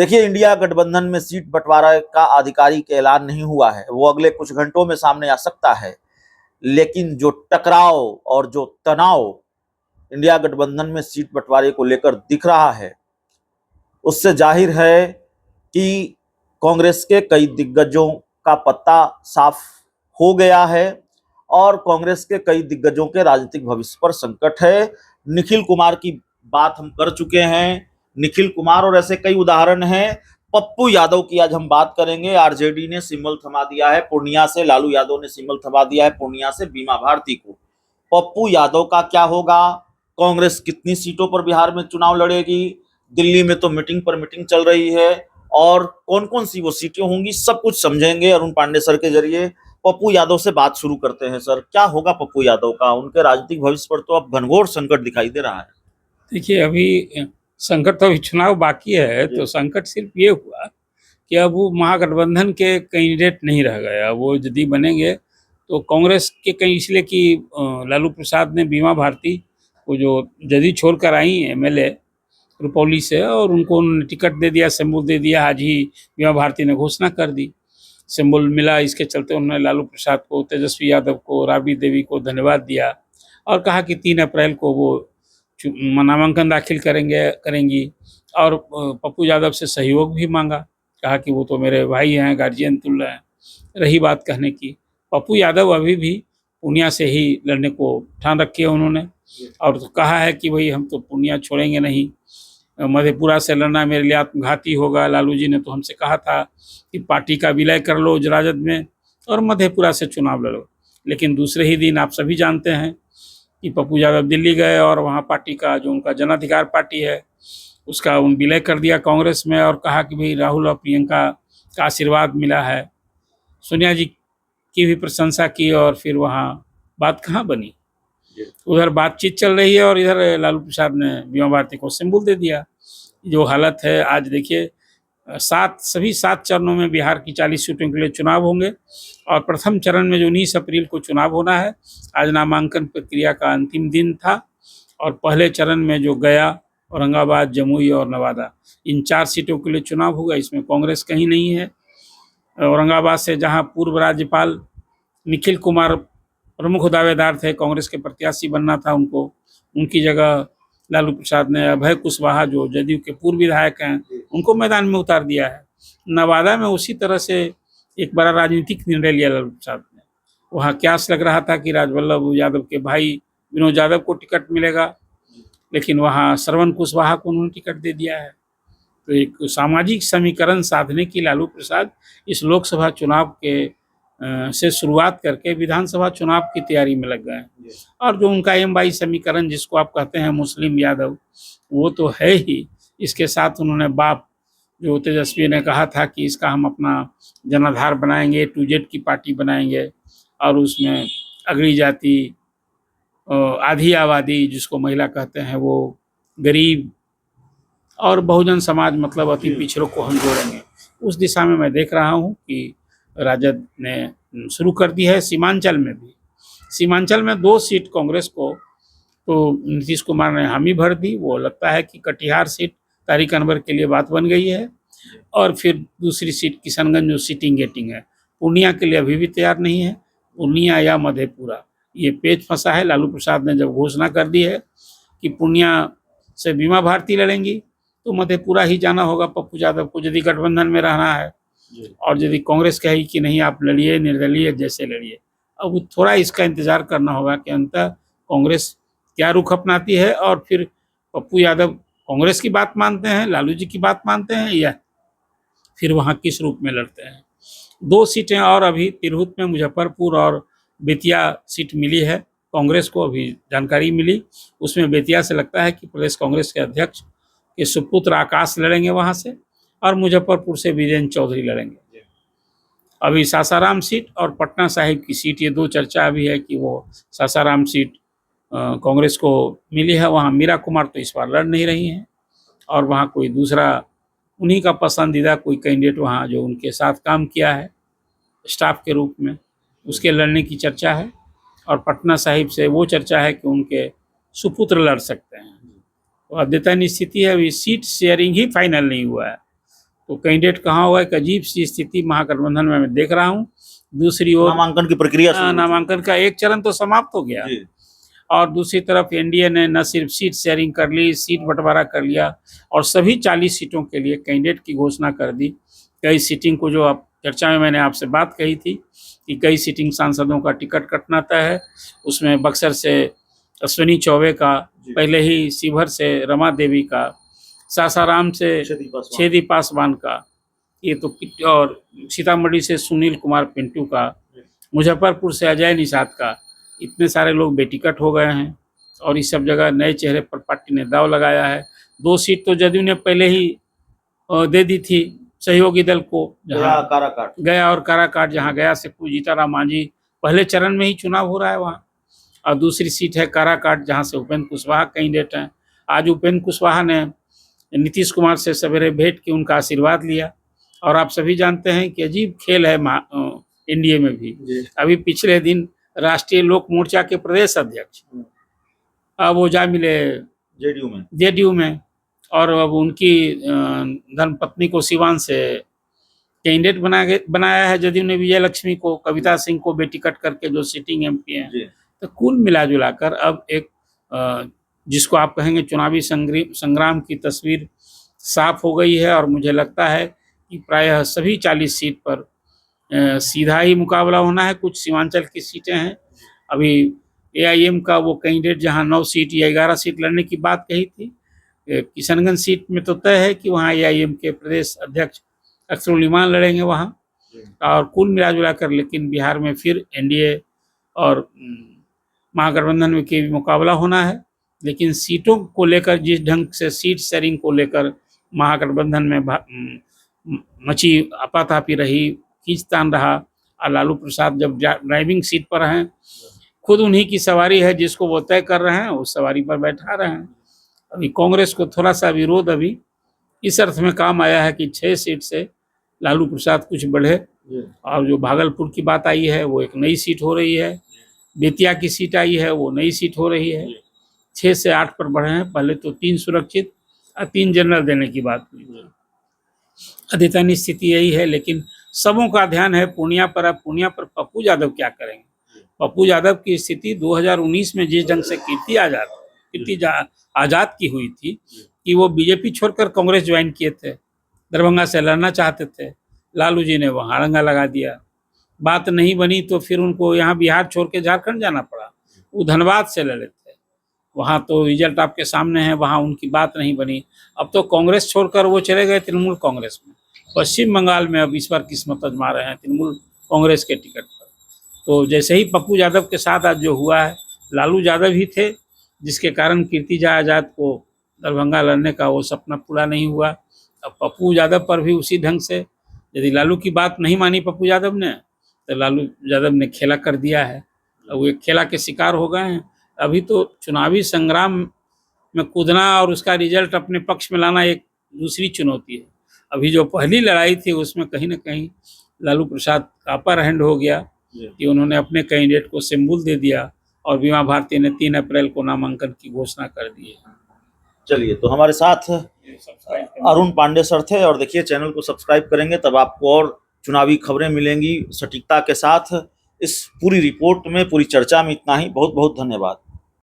देखिए, इंडिया गठबंधन में सीट बंटवारा का आधिकारिक ऐलान नहीं हुआ है, वो अगले कुछ घंटों में सामने आ सकता है। लेकिन जो टकराव और जो तनाव इंडिया गठबंधन में सीट बंटवारे को लेकर दिख रहा है, उससे जाहिर है कि कांग्रेस के कई दिग्गजों का पत्ता साफ हो गया है और कांग्रेस के कई दिग्गजों के राजनीतिक भविष्य पर संकट है। निखिल कुमार की बात हम कर चुके हैं, निखिल कुमार और ऐसे कई उदाहरण हैं। पप्पू यादव की आज हम बात करेंगे। आरजेडी ने सिंबल थमा दिया है पूर्णिया से, लालू यादव ने सिंबल थमा दिया है पूर्णिया से बीमा भारती को। पप्पू यादव का क्या होगा? कांग्रेस कितनी सीटों पर बिहार में चुनाव लड़ेगी? दिल्ली में तो मीटिंग पर मीटिंग चल रही है और कौन कौन सी वो सीटें होंगी, सब कुछ समझेंगे अरुण पांडे सर के जरिए। पप्पू यादव से बात शुरू करते हैं। सर, क्या होगा पप्पू यादव का? उनके राजनीतिक भविष्य पर तो अब घनघोर संकट दिखाई दे रहा है। देखिए, अभी संकट तो अभी चुनाव बाकी है, तो संकट सिर्फ ये हुआ कि अब वो महागठबंधन के कैंडिडेट नहीं रह गया। वो यदि बनेंगे तो कांग्रेस के कहीं, इसलिए कि लालू प्रसाद ने बीमा भारती को जो जदयू छोड़कर आई एमएलए रुपौली से, और उनको उन्होंने टिकट दे दिया, सिंबल दे दिया। आज ही बीमा भारती ने घोषणा कर दी, सिंबल मिला। इसके चलते उन्होंने लालू प्रसाद को, तेजस्वी यादव को, राबड़ी देवी को धन्यवाद दिया और कहा कि 3 अप्रैल को वो नामांकन दाखिल करेंगी। और पप्पू यादव से सहयोग भी मांगा, कहा कि वो तो मेरे भाई हैं, गार्जियन तुल्य हैं। रही बात कहने की, पप्पू यादव अभी भी पूर्णिया से ही लड़ने को ठान रखी है उन्होंने, और तो कहा है कि भाई हम तो पूर्णिया छोड़ेंगे नहीं, मधेपुरा से लड़ना मेरे लिए आत्मघाती होगा। लालू जी ने तो हमसे कहा था कि पार्टी का विलय कर लो राजद में और मधेपुरा से चुनाव लड़ो। लेकिन दूसरे ही दिन आप सभी जानते हैं कि पप्पू यादव दिल्ली गए और वहाँ पार्टी का, जो उनका जन अधिकार पार्टी है, उसका उन विलय कर दिया कांग्रेस में, और कहा कि भाई राहुल और प्रियंका का आशीर्वाद मिला है। सोनिया जी की भी प्रशंसा की और फिर वहाँ बात कहाँ बनी। उधर बातचीत चल रही है और इधर लालू प्रसाद ने बीमा भारती को सिंबल दे दिया। जो हालत है आज देखिए, सभी 7 चरणों में बिहार की 40 सीटों के लिए चुनाव होंगे और प्रथम चरण में जो 19 अप्रैल को चुनाव होना है, आज नामांकन प्रक्रिया का अंतिम दिन था। और पहले चरण में जो गया, औरंगाबाद, जमुई और नवादा, इन 4 सीटों के लिए चुनाव होगा। इसमें कांग्रेस कहीं नहीं है। औरंगाबाद से जहां पूर्व राज्यपाल निखिल कुमार प्रमुख दावेदार थे, कांग्रेस के प्रत्याशी बनना था उनको, उनकी जगह लालू प्रसाद ने अभय कुशवाहा, जो जदयू के पूर्व विधायक हैं, उनको मैदान में उतार दिया है। नवादा में उसी तरह से एक बड़ा राजनीतिक निर्णय लिया लालू प्रसाद ने। वहाँ क्यास लग रहा था कि राजवल्लभ यादव के भाई विनोद यादव को टिकट मिलेगा, लेकिन वहाँ श्रवण कुशवाहा को उन्होंने टिकट दे दिया है। तो एक सामाजिक समीकरण साधने की लालू प्रसाद इस लोकसभा चुनाव के से शुरुआत करके विधानसभा चुनाव की तैयारी में लग गए हैं। और जो उनका एम समीकरण जिसको आप कहते हैं मुस्लिम यादव, वो तो है ही। इसके साथ उन्होंने बाप, जो तेजस्वी ने कहा था कि इसका हम अपना जनाधार बनाएंगे, टू जेड की पार्टी बनाएंगे, और उसमें अगड़ी जाति, आधी आबादी जिसको महिला कहते हैं, वो गरीब और बहुजन समाज, मतलब अति पिछड़ों को हम जोड़ेंगे। उस दिशा में मैं देख रहा हूँ कि राजद ने शुरू कर दी है। सीमांचल में भी, सीमांचल में 2 सीट कांग्रेस को तो नीतीश कुमार ने हामी भर दी। वो लगता है कि कटिहार सीट तारिक अनवर के लिए बात बन गई है। और फिर दूसरी सीट किशनगंज, जो सीटिंग गेटिंग है, पूर्णिया के लिए अभी भी तैयार नहीं है। पूर्णिया या मधेपुरा, ये पेच फंसा है। लालू प्रसाद ने जब घोषणा कर दी है कि पूर्णिया से बीमा भारती लड़ेंगी, तो मधेपुरा ही जाना होगा पप्पू यादव को, यदि गठबंधन में रहना है। और यदि कांग्रेस कहेगी कि नहीं, आप लड़िए, निर्दलीय जैसे लड़िए। अब थोड़ा इसका इंतजार करना होगा कि अंततः कांग्रेस क्या रुख अपनाती है, और फिर पप्पू यादव कांग्रेस की बात मानते हैं, लालू जी की बात मानते हैं, या फिर वहाँ किस रूप में लड़ते हैं। 2 सीटें और अभी तिरहुत में, मुजफ्फरपुर और बेतिया सीट मिली है कांग्रेस को, अभी जानकारी मिली। उसमें बेतिया से लगता है कि प्रदेश कांग्रेस के अध्यक्ष के सुपुत्र आकाश लड़ेंगे वहाँ से, और मुजफ्फरपुर से वीरेंद्र चौधरी लड़ेंगे। अभी सासाराम सीट और पटना साहिब की सीट, ये 2 चर्चा अभी है कि वो सासाराम सीट कांग्रेस को मिली है। वहाँ मीरा कुमार तो इस बार लड़ नहीं रही हैं, और वहाँ कोई दूसरा उन्हीं का पसंदीदा कोई कैंडिडेट वहाँ, जो उनके साथ काम किया है स्टाफ के रूप में, उसके लड़ने की चर्चा है। और पटना साहिब से वो चर्चा है कि उनके सुपुत्र लड़ सकते हैं। तो अद्यतन स्थिति है, अभी सीट शेयरिंग ही फाइनल नहीं हुआ है। तो कैंडिडेट कहाँ होगा, एक अजीब सी स्थिति महागठबंधन में मैं देख रहा हूँ। दूसरी ओर नामांकन की प्रक्रिया शुरू हो नामांकन का एक चरण तो समाप्त हो गया, जी। और दूसरी तरफ एनडीए ने न सिर्फ सीट शेयरिंग कर ली, सीट बंटवारा कर लिया, और सभी 40 सीटों के लिए कैंडिडेट की घोषणा कर दी। कई सीटिंग को, जो आप चर्चा में मैंने आपसे बात कही थी कि कई सीटिंग सांसदों का टिकट कटना तय है, उसमें बक्सर से अश्विनी चौबे का, पहले ही शिवहर से रमा देवी का, सासाराम से छेदी पासवान का, ये तो, और सीतामढ़ी से सुनील कुमार पिंटू का, मुजफ्फरपुर से अजय निषाद का, इतने सारे लोग बेटिकट हो गए हैं। और इस सब जगह नए चेहरे पर पार्टी ने दाव लगाया है। 2 सीट तो जदयू ने पहले ही दे दी थी सहयोगी दल को, जहाँ गया और काराकाट, जहाँ गया से जीताराम मांझी पहले चरण में ही चुनाव हो रहा है वहाँ। और दूसरी सीट है काराकाट, जहाँ से उपेंद्र कुशवाहा कैंडिडेट हैं। आज उपेंद्र कुशवाहा ने नीतीश कुमार से सवेरे भेंट की, उनका आशीर्वाद लिया। और आप सभी जानते हैं कि अजीब खेल है एनडीए में भी। अभी पिछले दिन राष्ट्रीय लोक मोर्चा के प्रदेश अध्यक्ष अब वो जा मिले जेडीयू में, और अब उनकी धर्मपत्नी को सिवान से कैंडिडेट बनाया है जदयू ने, विजय लक्ष्मी को, कविता सिंह को बेटिकट करके, जो सिटिंग एमपी हैं। तो कुल मिला जुला कर अब एक जिसको आप कहेंगे चुनावी संग्राम की तस्वीर साफ हो गई है। और मुझे लगता है कि प्रायः सभी 40 सीट पर सीधा ही मुकाबला होना है। कुछ सीमांचल की सीटें हैं, अभी एआईएम का वो कैंडिडेट जहां 9 सीट या 11 सीट लड़ने की बात कही थी, किशनगंज सीट में तो तय है कि वहाँ एआईएम के प्रदेश अध्यक्ष अख्तरुल इमान लड़ेंगे वहाँ। और कुल मिला जुला कर लेकिन बिहार में फिर एनडीए और महागठबंधन में के मुकाबला होना है। लेकिन सीटों को लेकर, जिस ढंग से सीट शेयरिंग को लेकर महागठबंधन में मची अपातापी रही, खींचतान रहा, और लालू प्रसाद जब ड्राइविंग सीट पर हैं, खुद उन्हीं की सवारी है, जिसको वो तय कर रहे हैं उस सवारी पर बैठा रहे हैं। अभी कांग्रेस को थोड़ा सा विरोध अभी इस अर्थ में काम आया है कि 6 सीट से लालू प्रसाद कुछ बढ़े। और जो भागलपुर की बात आई है वो एक नई सीट हो रही है, बेतिया की सीट आई है वो नई सीट हो रही है। 6 से 8 पर बढ़े हैं, पहले तो 3 सुरक्षित और 3 जनरल देने की बात हुई। अद्यतन स्थिति यही है, लेकिन सबों का ध्यान है पूर्णिया पर। अब पूर्णिया पर पप्पू यादव क्या करेंगे। पप्पू यादव की स्थिति 2019 में जिस ढंग से कीर्ति आजाद की हुई थी कि वो बीजेपी छोड़कर कांग्रेस ज्वाइन किए थे, दरभंगा से लड़ना चाहते थे, लालू जी ने वहाँ अड़ंगा लगा दिया, बात नहीं बनी तो फिर उनको यहाँ बिहार छोड़ के झारखंड जाना पड़ा। वो धनबाद से लड़े थे, वहाँ तो रिजल्ट आपके सामने है, वहाँ उनकी बात नहीं बनी। अब तो कांग्रेस छोड़कर वो चले गए तृणमूल कांग्रेस में। पश्चिम बंगाल में अब इस बार किस्मत आजमा रहे हैं तृणमूल कांग्रेस के टिकट पर। तो जैसे ही पप्पू यादव के साथ आज जो हुआ है, लालू यादव ही थे जिसके कारण कीर्ति आजाद को दरभंगा लड़ने का वो सपना पूरा नहीं हुआ। अब पप्पू यादव पर भी उसी ढंग से, यदि लालू की बात नहीं मानी पप्पू यादव ने, तो लालू यादव ने खेला कर दिया है, वो एक खेला के शिकार हो गए हैं। अभी तो चुनावी संग्राम में कूदना और उसका रिजल्ट अपने पक्ष में लाना एक दूसरी चुनौती है। अभी जो पहली लड़ाई थी उसमें कहीं ना कहीं लालू प्रसाद का अपर हैंड हो गया कि उन्होंने अपने कैंडिडेट को सिंबल दे दिया, और बीमा भारती ने 3 अप्रैल को नामांकन की घोषणा कर दी है। चलिए, तो हमारे साथ अरुण पांडे सर थे, और देखिए चैनल को सब्सक्राइब करेंगे तब आपको और चुनावी खबरें मिलेंगी सटीकता के साथ। इस पूरी रिपोर्ट में, पूरी चर्चा में इतना ही। बहुत बहुत धन्यवाद।